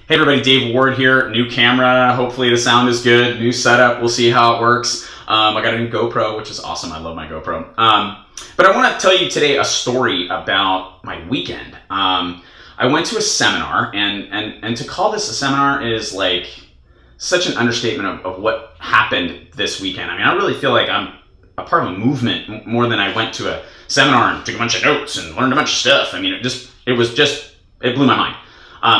Hey everybody, Dave Ward here. New camera. Hopefully the sound is good. New setup. We'll see how it works. I got a new GoPro, which is awesome. I love my GoPro. But I want to tell you today a story about my weekend. I went to a seminar, and to call this a seminar is like such an understatement of what happened this weekend. I mean, I really feel like I'm a part of a movement more than I went to a seminar and took a bunch of notes and learned a bunch of stuff. I mean, it blew my mind.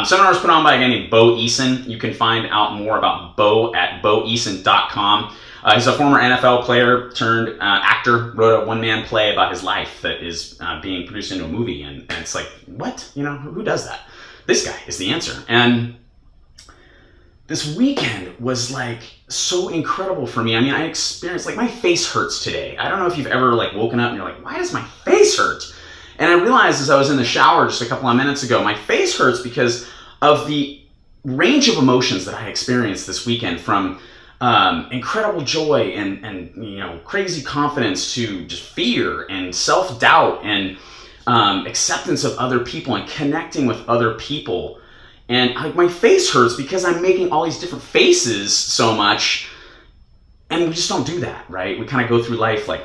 Seminar was put on by a guy named Bo Eason. You can find out more about Bo at boeason.com. He's a former NFL player turned actor, wrote a one-man play about his life that is being produced into a movie. And it's like, what? You know, who does that? This guy is the answer. And this weekend was like so incredible for me. I mean, I experienced, like, my face hurts today. I don't know if you've ever like woken up and you're like, why does my face hurt? And I realized as I was in the shower just a couple of minutes ago, my face hurts because of the range of emotions that I experienced this weekend, from incredible joy and you know, crazy confidence to just fear and self-doubt and acceptance of other people and connecting with other people. And my face hurts because I'm making all these different faces so much, and we just don't do that, right? We kind of go through life like,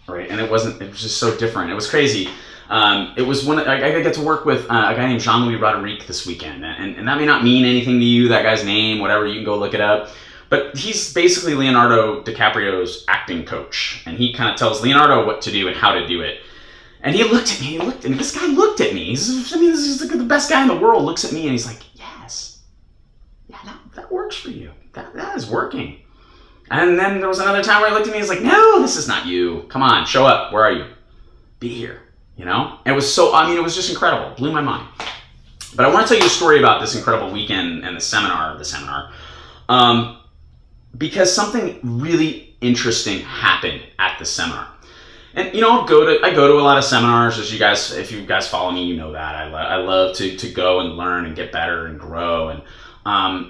right? And it was just so different. It was crazy. It was I got to work with a guy named Jean-Louis Roderick this weekend, and that may not mean anything to you, that guy's name, whatever, you can go look it up. But he's basically Leonardo DiCaprio's acting coach, and he kind of tells Leonardo what to do and how to do it. And he looked at me, this guy looked at me. This is the best guy in the world, looks at me, and he's like, yes, yeah, that works for you. That is working. And then there was another time where he looked at me, he's like, no, this is not you. Come on, show up. Where are you? Be here. You know? It was so, I mean, it was just incredible. It blew my mind. But I want to tell you a story about this incredible weekend and the seminar, because something really interesting happened at the seminar. And, you know, I go to a lot of seminars, as you guys, if you guys follow me, you know that. I love to go and learn and get better and grow. And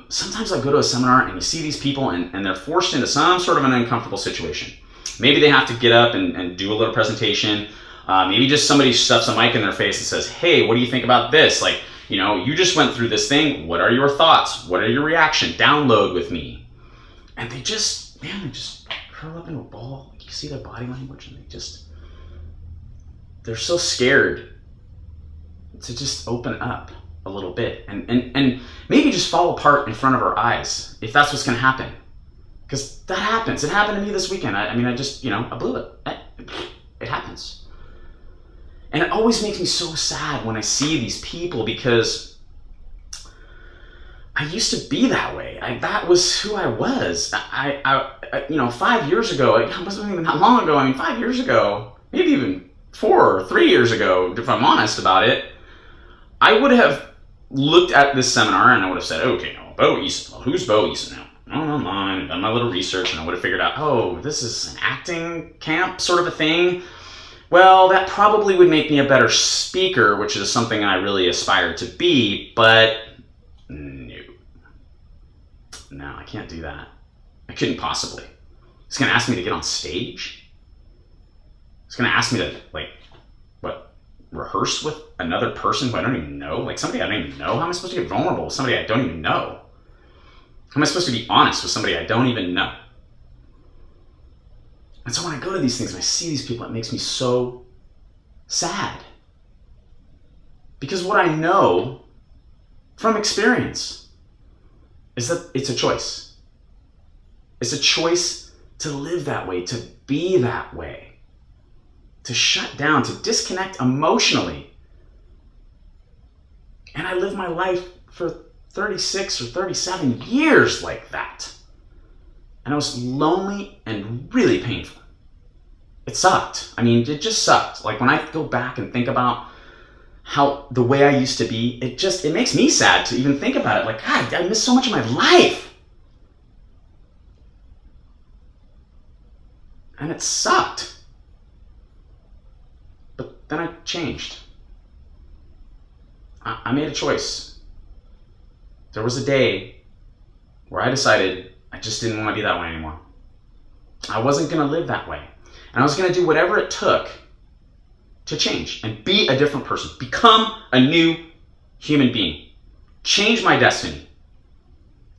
sometimes I go to a seminar and you see these people and they're forced into some sort of an uncomfortable situation. Maybe they have to get up and do a little presentation. Maybe just somebody stuffs a mic in their face and says, hey, what do you think about this? Like, you know, you just went through this thing. What are your thoughts? What are your reactions? Download with me. And they just, man, they just curl up in a ball. Like, you see their body language, and they're so scared to just open up a little bit and maybe just fall apart in front of our eyes, if that's what's going to happen. Because that happens. It happened to me this weekend. I mean, I just, you know, I blew it. It happens. And it always makes me so sad when I see these people, because I used to be that way. That was who I was. You know, 5 years ago, it wasn't even that long ago. I mean, 5 years ago, maybe even 4 or 3 years ago, if I'm honest about it, I would have looked at this seminar and I would have said, okay, no, Bo Eason. Well, who's Bo Eason now? Online, done my little research, and I would have figured out, oh, this is an acting camp sort of a thing. Well, that probably would make me a better speaker, which is something I really aspire to be, but no. No, I can't do that. I couldn't possibly. He's going to ask me to get on stage. He's going to ask me to, like, what, rehearse with another person who I don't even know? Like, somebody I don't even know? How am I supposed to get vulnerable with somebody I don't even know? How am I supposed to be honest with somebody I don't even know? And so when I go to these things and I see these people, it makes me so sad. Because what I know from experience is that it's a choice. It's a choice to live that way, to be that way, to shut down, to disconnect emotionally. And I lived my life for 36 or 37 years like that. And I was lonely and really painful. It sucked. I mean, it just sucked. Like, when I go back and think about how the way I used to be, it makes me sad to even think about it. Like, God, I missed so much of my life. And it sucked. But then I changed. I made a choice. There was a day where I decided I just didn't want to be that way anymore. I wasn't going to live that way. And I was going to do whatever it took to change and be a different person, become a new human being. Change my destiny.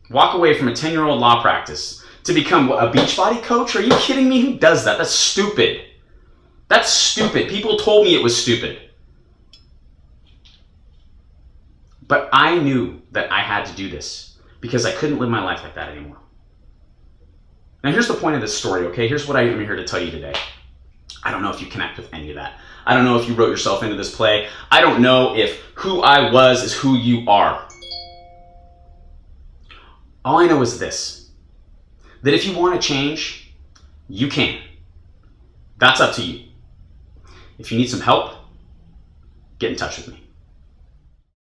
Walk away from a 10-year-old law practice to become a Beachbody coach? Are you kidding me? Who does that? That's stupid. That's stupid. People told me it was stupid. But I knew that I had to do this because I couldn't live my life like that anymore. Now here's the point of this story, okay? Here's what I am here to tell you today. I don't know if you connect with any of that. I don't know if you wrote yourself into this play. I don't know if who I was is who you are. All I know is this, that if you want to change, you can. That's up to you. If you need some help, get in touch with me.